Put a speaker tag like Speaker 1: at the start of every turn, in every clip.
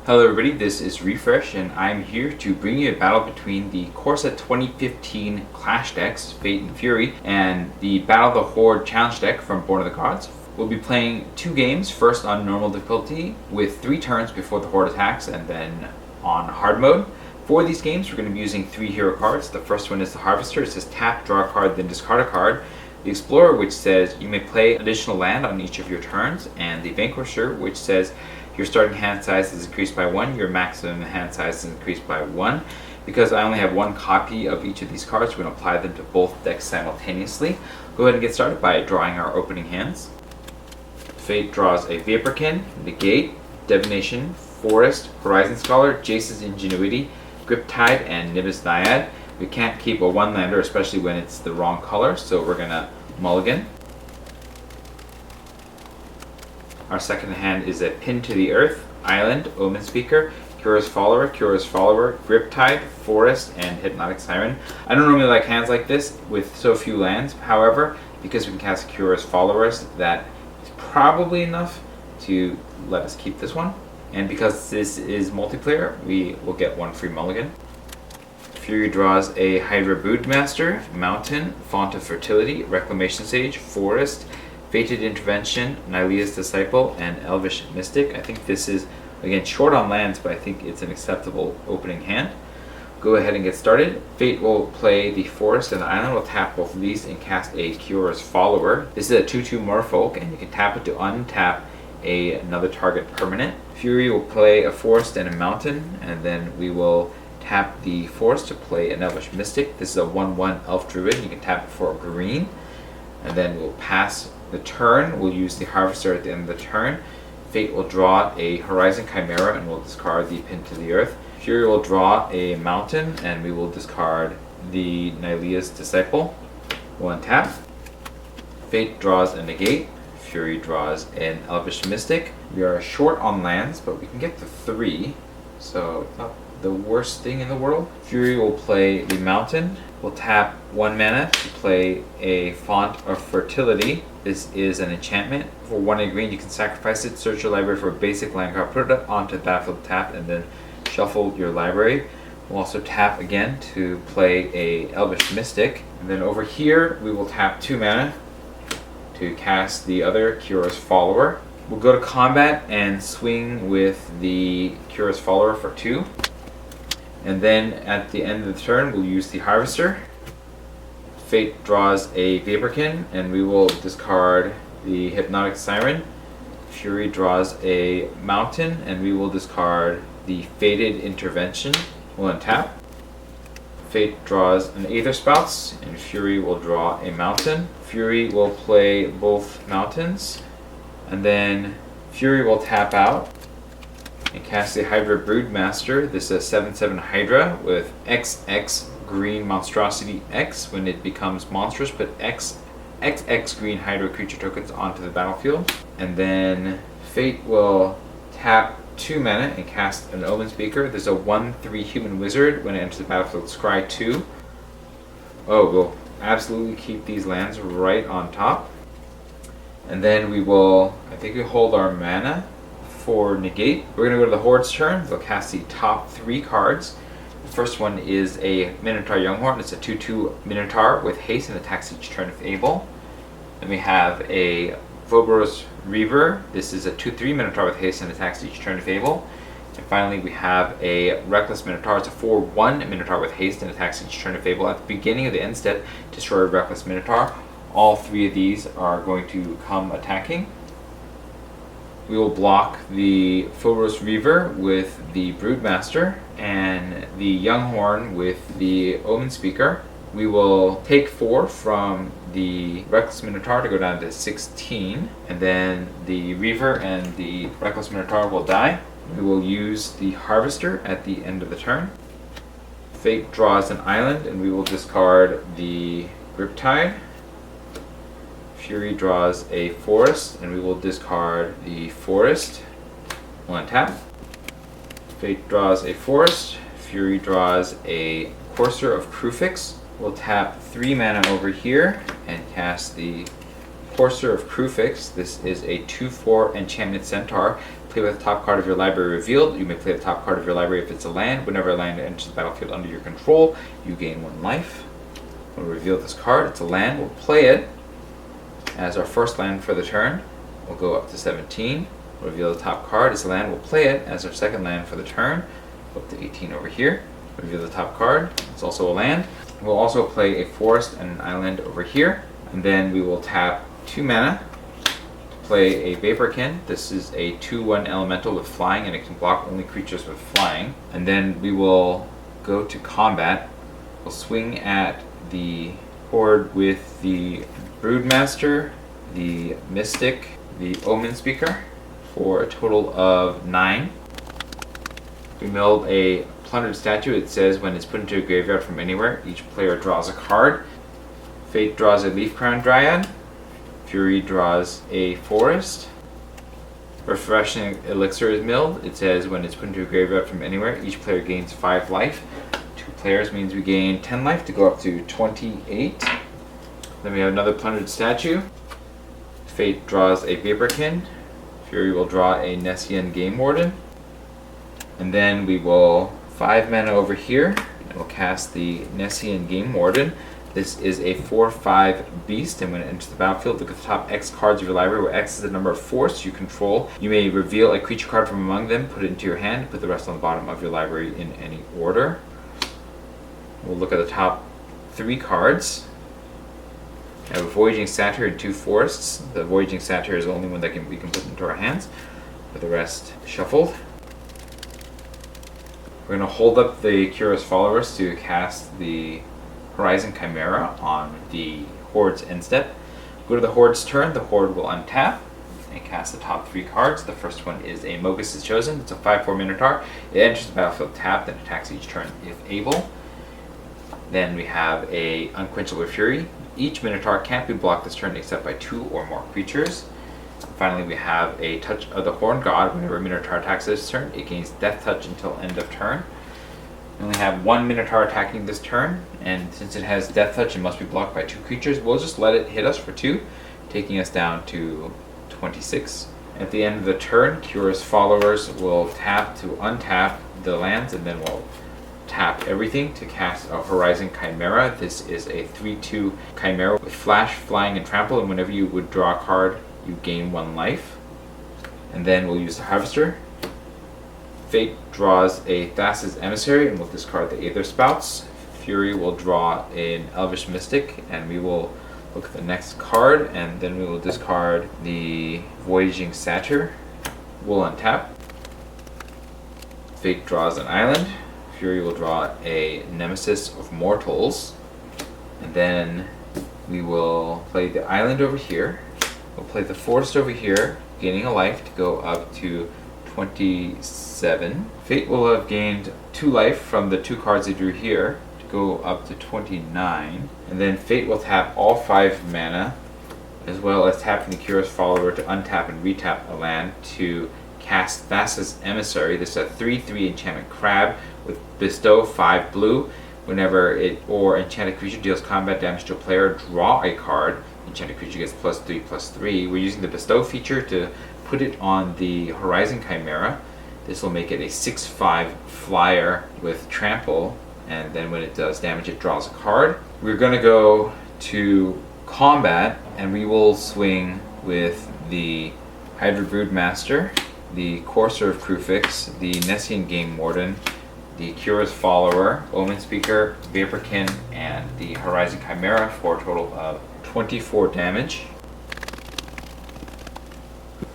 Speaker 1: Hello everybody, this is Refresh and I'm here to bring you a battle between the Corsa 2015 Clash decks, Fate and Fury, and the Battle of the Horde challenge deck from Born of the Gods. We'll be playing 2 games, first on normal difficulty with 3 turns before the Horde attacks, and then on hard mode. For these games we're going to be using 3 hero cards. The first one is the Harvester. It says tap, draw a card, then discard a card. The Explorer, which says you may play additional land on each of your turns, and the Vanquisher, which says your starting hand size is increased by 1, your maximum hand size is increased by 1. Because I only have 1 copy of each of these cards, we're going to apply them to both decks simultaneously. Go ahead and get started by drawing our opening hands. Fate draws a Vaporkin, Negate, Divination, Forest, Horizon Scholar, Jace's Ingenuity, Griptide, and Nimbus Naiad. We can't keep a 1-lander, especially when it's the wrong color, so we're going to mulligan. Our second hand is a Pin to the Earth, Island, Omen Speaker, Cura's Follower, Griptide, Forest, and Hypnotic Siren. I don't normally like hands like this with so few lands. However, because we can cast Cura's Followers, that is probably enough to let us keep this one. And because this is multiplayer, we will get 1 free mulligan. Fury draws a Hydra Broodmaster, Mountain, Font of Fertility, Reclamation Sage, Forest, Fated Intervention, Nylea's Disciple, and Elvish Mystic. I think this is, again, short on lands, but I think it's an acceptable opening hand. Go ahead and get started. Fate will play the Forest and the Island. Will tap both of these and cast a Cura's Follower. This is a 2/2 Merfolk, and you can tap it to untap another target permanent. Fury will play a Forest and a Mountain, and then we will tap the Forest to play an Elvish Mystic. This is a 1/1 Elf Druid. You can tap it for a green, and then we'll pass the turn. We'll use the Harvester at the end of the turn. Fate will draw a Horizon Chimera and we'll discard the Pin to the Earth. Fury will draw a Mountain and we will discard the Nylea's Disciple. We'll untap. Fate draws a Negate. Fury draws an Elvish Mystic. We are short on lands, but we can get to 3, so it's not the worst thing in the world. Fury will play the Mountain. We'll tap 1 mana to play a Font of Fertility. This is an enchantment. For 1 green, you can sacrifice it, search your library for a basic land card, put it onto the battlefield tap, and then shuffle your library. We'll also tap again to play a Elvish Mystic. And then over here, we will tap 2 mana to cast the other Cura's Follower. We'll go to combat and swing with the Cura's Follower for 2. And then at the end of the turn, we'll use the Harvester. Fate draws a Vaporkin, and we will discard the Hypnotic Siren. Fury draws a Mountain, and we will discard the Fated Intervention. We'll untap. Fate draws an Aether Spouts, and Fury will draw a Mountain. Fury will play both Mountains, and then Fury will tap out and cast the Hydra Broodmaster. This is a 7/7 Hydra with XX green monstrosity X. When it becomes monstrous, put XX green Hydra creature tokens onto the battlefield. And then Fate will tap 2 mana and cast an Omen Speaker. There's a 1/3 human wizard. When it enters the battlefield, scry 2. Oh, we'll absolutely keep these lands right on top. And then we will, I think we hold our mana for Negate. We're going to go to the Horde's turn. They'll cast the top 3 cards. The first one is a Minotaur Younghorn. It's a 2/2 Minotaur with haste and attacks each turn if able. Then we have a Phobos Reaver. This is a 2/3 Minotaur with haste and attacks each turn if able. And finally we have a Reckless Minotaur. It's a 4/1 Minotaur with haste and attacks each turn if able. At the beginning of the end step, destroy a Reckless Minotaur. All 3 of these are going to come attacking. We will block the Phobos Reaver with the Broodmaster and the Younghorn with the Omen Speaker. We will take 4 from the Reckless Minotaur to go down to 16, and then the Reaver and the Reckless Minotaur will die. We will use the Harvester at the end of the turn. Fate draws an Island, and we will discard the Griptide. Fury draws a Forest, and we will discard the Forest. We'll untap. Fate draws a Forest. Fury draws a Courser of Crufix. We'll tap 3 mana over here and cast the Courser of Crufix. This is a 2/4 Enchantment Centaur. play with the top card of your library revealed. You may play the top card of your library if it's a land. Whenever a land enters the battlefield under your control, you gain 1 life. We'll reveal this card. It's a land. We'll play it as our first land for the turn. We'll go up to 17. We'll reveal the top card. It's a land. We'll play it as our second land for the turn. Go up to 18 over here. Reveal the top card. It's also a land. We'll also play a forest and an island over here. And then we will tap 2 mana to play a Vaporkin. This is a 2/1 elemental with flying, and it can block only creatures with flying. And then we will go to combat. We'll swing at the Horde with the Broodmaster, the Mystic, the Omen Speaker for a total of 9. We milled a plundered statue. It says when it's put into a graveyard from anywhere, each player draws a card. Fate draws a Leaf Crown Dryad. Fury draws a forest. Refreshing Elixir is milled. It says when it's put into a graveyard from anywhere, each player gains 5 life. 2 players means we gain 10 life to go up to 28. Then we have another plundered statue. Fate draws a Vaporkin. Fury will draw a Nessian Game Warden. And then we will 5 mana over here, and we'll cast the Nessian Game Warden. This is a 4/5 beast, and when it enters the battlefield, look at the top X cards of your library, where X is the number of forests you control. You may reveal a creature card from among them, put it into your hand, put the rest on the bottom of your library in any order. We'll look at the top 3 cards. We have a Voyaging Satyr and 2 forests. The Voyaging Satyr is the only one that we can put into our hands, with the rest shuffled. We're going to hold up the Curious Followers to cast the Horizon Chimera on the Horde's end step. Go to the Horde's turn. The Horde will untap and cast the top 3 cards. The first one is a Mogus is Chosen. It's a 5/4 Minotaur. It enters the battlefield tapped and attacks each turn if able. Then we have a Unquenchable Fury. Each Minotaur can't be blocked this turn except by 2 or more creatures. Finally, we have a Touch of the Horned God. Whenever a Minotaur attacks this turn, it gains Death Touch until end of turn. We only have 1 Minotaur attacking this turn, and since it has Death Touch and must be blocked by 2 creatures, we'll just let it hit us for 2, taking us down to 26. At the end of the turn, Curious Followers will tap to untap the lands, and then we'll tap everything to cast a Horizon Chimera. This is a 3/2 Chimera with Flash, Flying, and Trample, and whenever you would draw a card, you gain 1 life. And then we'll use the Harvester. Fate draws a Thassa's Emissary, and we'll discard the Aether Spouts. Fury will draw an Elvish Mystic, and we will look at the next card, and then we will discard the Voyaging Satyr. We'll untap. Fate draws an island. Fury will draw a Nemesis of Mortals. And then we will play the island over here. We'll play the forest over here, gaining a life to go up to 27. Fate will have gained 2 life from the 2 cards they drew here to go up to 29. And then Fate will tap all 5 mana, as well as tapping the Curious Follower to untap and retap a land to cast Thassa's Emissary. This is a 3/3 enchantment crab with bestow 5 blue. Whenever it or enchanted creature deals combat damage to a player, draw a card. Enchanted creature gets +3/+3. We're using the bestow feature to put it on the Horizon Chimera. This will make it a 6/5 flyer with trample, and then when it does damage, it draws a card. We're going to go to combat, and we will swing with the Hydra Broodmaster, the Courser of Crufix, the Nessian Game Warden, the Curious Follower, Omen Speaker, Vaporkin, and the Horizon Chimera for a total of 24 damage.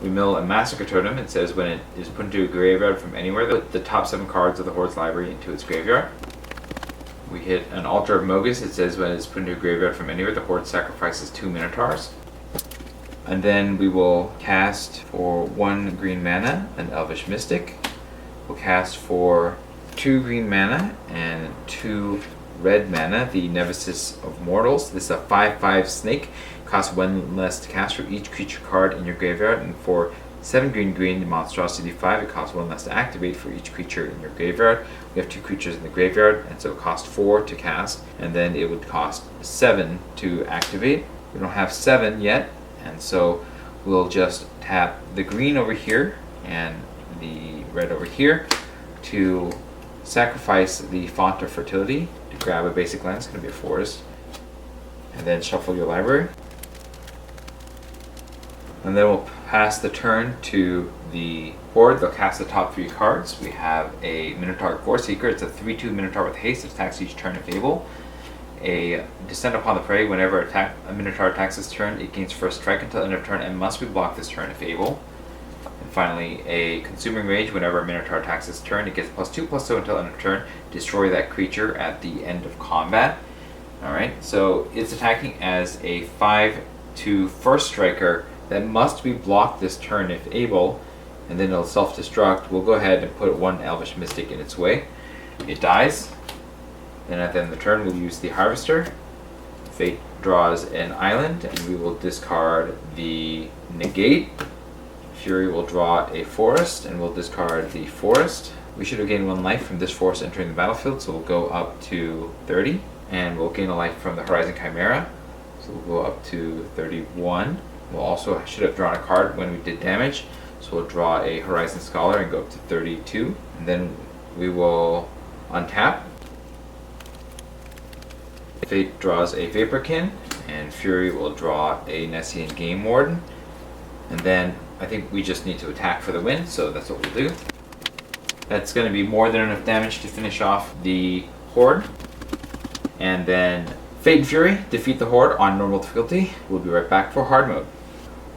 Speaker 1: We mill a Massacre Totem. It says when it is put into a graveyard from anywhere, put the top 7 cards of the Horde's library into its graveyard. We hit an Altar of Mogus. It says when it's put into a graveyard from anywhere, the Horde sacrifices 2 Minotaurs. And then we will cast for 1 green mana an Elvish Mystic. We'll cast for 2 green mana and 2 red mana the Nemesis of Mortals. This is a 5/5 snake. Costs 1 less to cast for each creature card in your graveyard, and for 7 green the Monstrosity 5, it costs 1 less to activate for each creature in your graveyard. We have 2 creatures in the graveyard, and so it costs 4 to cast, and then it would cost 7 to activate. We don't have 7 yet, and so we'll just tap the green over here and the red over here to sacrifice the font of fertility to grab a basic land. It's going to be a forest. And then shuffle your library. And then we'll pass the turn to the Horde. They'll cast the top 3 cards. We have a Minotaur Core Seeker. It's a 3/2 Minotaur with haste. It attacks each turn if able. A Descent Upon the Prey. Whenever a Minotaur attacks this turn, it gains first strike until end of turn and must be blocked this turn if able. And finally, a Consuming Rage. Whenever a Minotaur attacks this turn, it gets +2/+2 until end of turn. Destroy that creature at the end of combat. Alright, so it's attacking as a 5/2 first striker that must be blocked this turn if able, and then it'll self-destruct. We'll go ahead and put 1 Elvish Mystic in its way. It dies. Then at the end of the turn, we'll use the Harvester. Fate draws an island, and we will discard the Negate. Fury will draw a forest, and we'll discard the forest. We should have gained 1 life from this forest entering the battlefield, so we'll go up to 30. And we'll gain a life from the Horizon Chimera, so we'll go up to 31. We'll also should have drawn a card when we did damage, so we'll draw a Horizon Scholar and go up to 32. And then we will untap. Fate draws a Vaporkin, and Fury will draw a Nessian Game Warden. And then I think we just need to attack for the win, so that's what we'll do. That's going to be more than enough damage to finish off the Horde. And then Fate and Fury defeat the Horde on normal difficulty. We'll be right back for hard mode.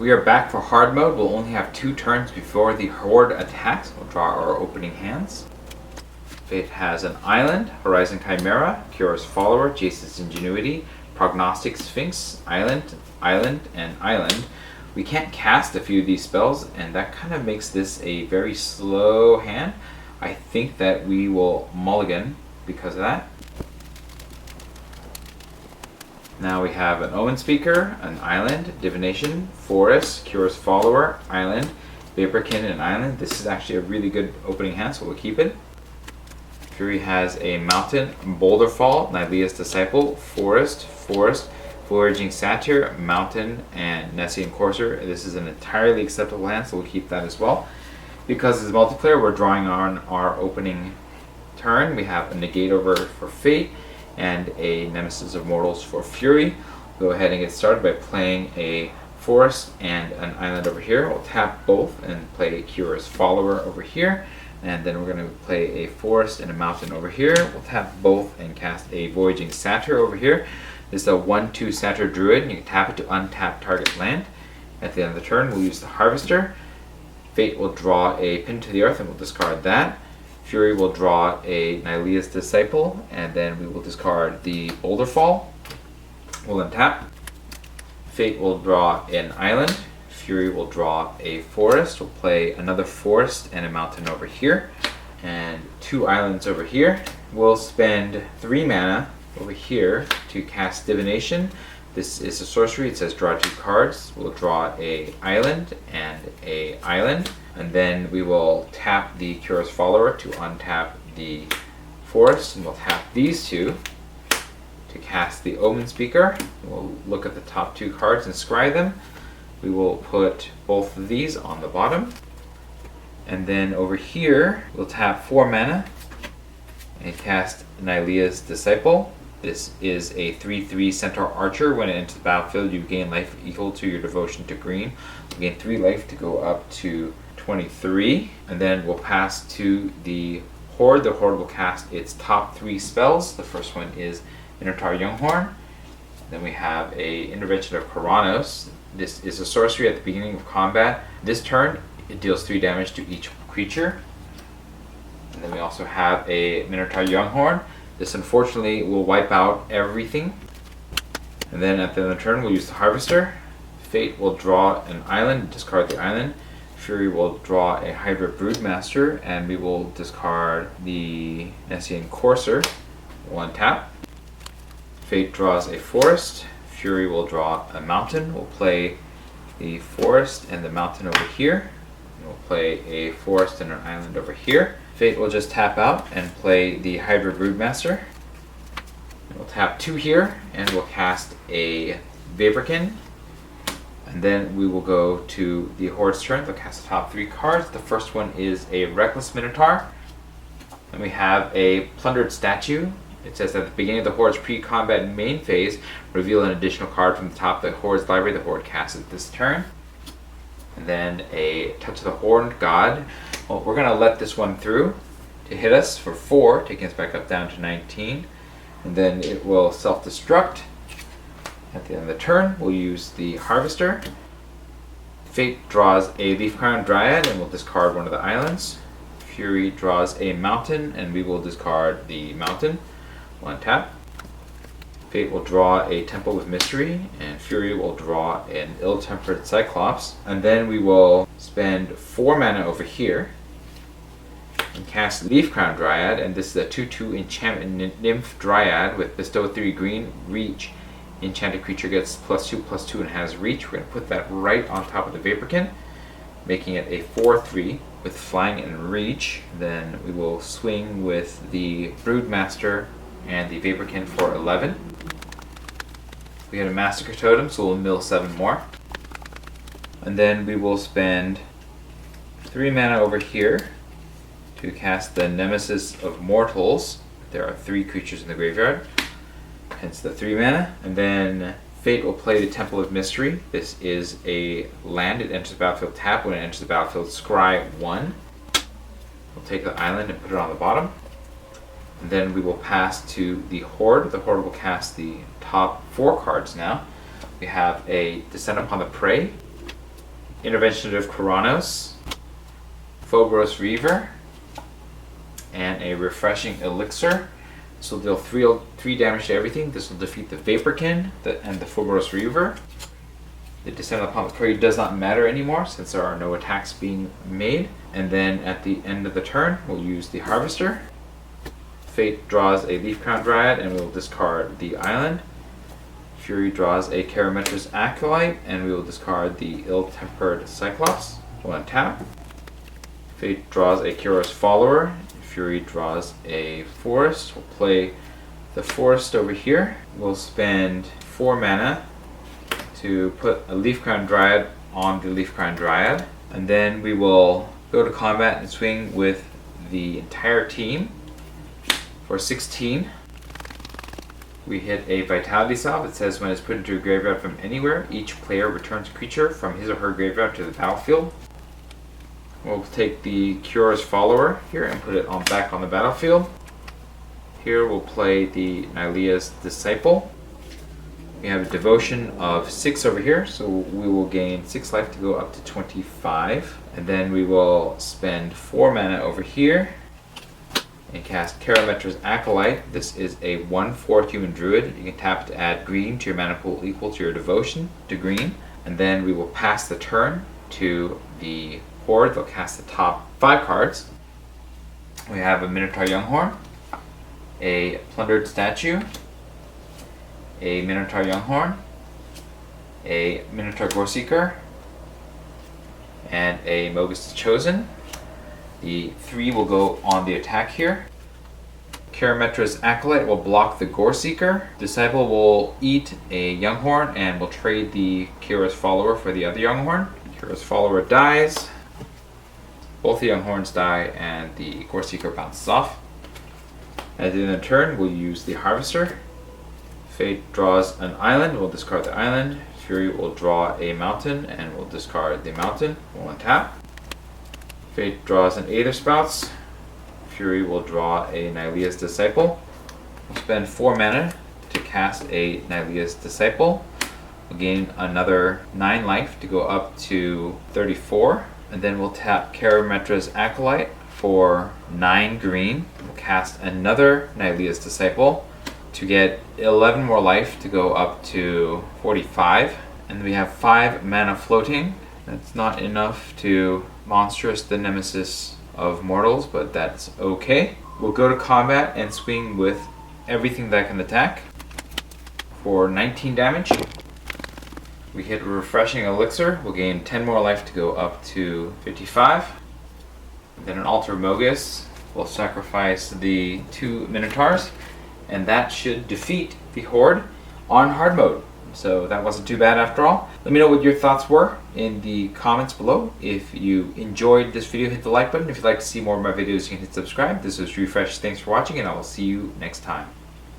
Speaker 1: We are back for hard mode. We'll only have 2 turns before the Horde attacks. We'll draw our opening hands. Fate has an island, Horizon Chimera, Cura's Follower, Jace's Ingenuity, Prognostic Sphinx, Island, and Island. We can't cast a few of these spells, and that kind of makes this a very slow hand. I think that we will mulligan because of that. Now we have an Omen Speaker, an Island, Divination, Forest, Cura's Follower, Island, Vaporkin, and Island. This is actually a really good opening hand, so we'll keep it. Fury has a Mountain, Boulderfall, Nylea's Disciple, Forest, Foraging Satyr, Mountain, and Nessian Courser. This is an entirely acceptable hand, so we'll keep that as well. Because it's multiplayer, we're drawing on our opening turn. We have a Negate over for Fate, and a Nemesis of Mortals for Fury. Go ahead and get started by playing a Forest and an Island over here. We'll tap both and play Cura's Follower over here. And then we're going to play a Forest and a Mountain over here. We'll tap both and cast a Voyaging Satyr over here. This is a 1/2 Satyr Druid, and you can tap it to untap target land. At the end of the turn, we'll use the Harvester. Fate will draw a Pin to the Earth, and we'll discard that. Fury will draw a Nylea's Disciple, and then we will discard the Boulderfall. We'll untap. Fate will draw an Island. Fury will draw a Forest. We'll play another Forest and a Mountain over here, and 2 islands over here. We'll spend 3 mana over here to cast Divination. This is a sorcery. It says draw 2 cards. We'll draw a Island and a Island. And then we will tap the Cura's Follower to untap the Forest, and we'll tap these 2 to cast the Omen Speaker. We'll look at the top 2 cards and scry them. We will put both of these on the bottom. And then over here, we'll tap 4 mana and cast Nylea's Disciple. This is a 3/3 Centaur Archer. When it enters the battlefield, you gain life equal to your devotion to green. You gain 3 life to go up to 23, and then we'll pass to the Horde. The Horde will cast its top 3 spells. The first one is Minotaur Younghorn. Then we have a Intervention of Karanos. This is a sorcery at the beginning of combat. This turn, it deals 3 damage to each creature. And then we also have a Minotaur Younghorn. This unfortunately will wipe out everything. And then at the end of the turn, we'll use the Harvester. Fate will draw an island, discard the island. Fury will draw a Hydra Broodmaster, and we will discard the Nessian Courser. We'll untap. Fate draws a Forest. Fury will draw a Mountain. We'll play the Forest and the Mountain over here. We'll play a Forest and an Island over here. Fate will just tap out and play the Hydra Broodmaster. We'll tap 2 here, and we'll cast a Vaporkin, And then we will go to the Horde's turn. They'll cast the top 3 cards. The first one is a Reckless Minotaur. Then we have a Plundered Statue. It says at the beginning of the Horde's pre-combat main phase, reveal an additional card from the top of the Horde's library the Horde casts it this turn. And then a Touch of the Horned God. Well, we're going to let this one through to hit us for 4, taking us back up down to 19. And then it will self-destruct. At the end of the turn, we'll use the Harvester. Fate draws a Leaf-Crowned Dryad and we'll discard one of the islands. Fury draws a Mountain and we will discard the Mountain. 1 tap. Fate will draw a Temple with Mystery, and Fury will draw an Ill-Tempered Cyclops. And then we will spend 4 mana over here and cast Leaf-Crowned Dryad, and this is a 2/2 enchantment Nymph Dryad with Bestow 3 green, Reach. Enchanted creature gets +2/+2 and has Reach. We're going to put that right on top of the Vaporkin, making it a 4/3 with Flying and Reach. Then we will swing with the Broodmaster and the Vaporkin for 11. We had a Massacre Totem, so we'll mill 7 more. And then we will spend 3 mana over here to cast the Nemesis of Mortals. There are 3 creatures in the graveyard, hence the 3 mana. And then Fate will play the Temple of Mystery. This is a land. It enters the battlefield tap. When it enters the battlefield, scry 1. We'll take the island and put it on the bottom. And then we will pass to the Horde. The Horde will cast the top 4 cards now. We have a Descent Upon the Prey, Intervention of Kuranos, Phobos Reaver, and a Refreshing Elixir. This will deal 3 damage to everything. This will defeat the Vaporkin and the Phobos Reaver. The Descent Upon the Prey does not matter anymore since there are no attacks being made. And then at the end of the turn, we'll use the Harvester. Fate draws a Leaf-Crowned Dryad and we will discard the island. Fury draws a Karametra's Acolyte and we will discard the Ill-Tempered Cyclops. 1 tap. Fate draws a Kyros Follower. Fury draws a Forest. We'll play the Forest over here. We'll spend 4 mana to put a Leaf-Crowned Dryad on the Leaf-Crowned Dryad. And then we will go to combat and swing with the entire team. For 16, we hit a Vitality Salve. It says when it's put into a graveyard from anywhere, each player returns a creature from his or her graveyard to the battlefield. We'll take the Kyros Follower here and put it back on the battlefield. Here we'll play the Nylea's Disciple. We have a Devotion of 6 over here, so we will gain 6 life to go up to 25. And then we will spend 4 mana over here and cast Karametra's Acolyte. This is a 1/4 human druid. You can tap to add green to your mana pool equal to your devotion to green. And then we will pass the turn to the Horde. They'll cast the top 5 cards. We have a Minotaur Younghorn, a Plundered Statue, a Minotaur Younghorn, a Minotaur Goreseeker, and a Mogus the Chosen. The 3 will go on the attack here. Karametra's Acolyte will block the Goreseeker. Disciple will eat a Younghorn and will trade the Kyros Follower for the other Younghorn. Kyros Follower dies. Both the Younghorns die and the Goreseeker bounces off. At the end of the turn, we'll use the Harvester. Fate draws an island. We'll discard the island. Fury will draw a mountain and we'll discard the mountain. 1 tap. Fate draws an Aether Spouts. Fury will draw a Nylea's Disciple. We'll spend 4 mana to cast a Nylea's Disciple. We'll gain another 9 life to go up to 34. And then we'll tap Karametra's Acolyte for 9 green. We'll cast another Nylea's Disciple to get 11 more life to go up to 45. And we have 5 mana floating. That's not enough to Monstrous the Nemesis of Mortals, but that's okay. We'll go to combat and swing with everything that can attack for 19 damage. We hit a Refreshing Elixir. We'll gain 10 more life to go up to 55. And then an Altar Mogus. We'll sacrifice the 2 Minotaurs, and that should defeat the Horde on hard mode. So that wasn't too bad after all. Let me know what your thoughts were in the comments below. If you enjoyed this video, hit the like button. If you'd like to see more of my videos, you can hit subscribe. This was Refresh. Thanks for watching, and I will see you next time.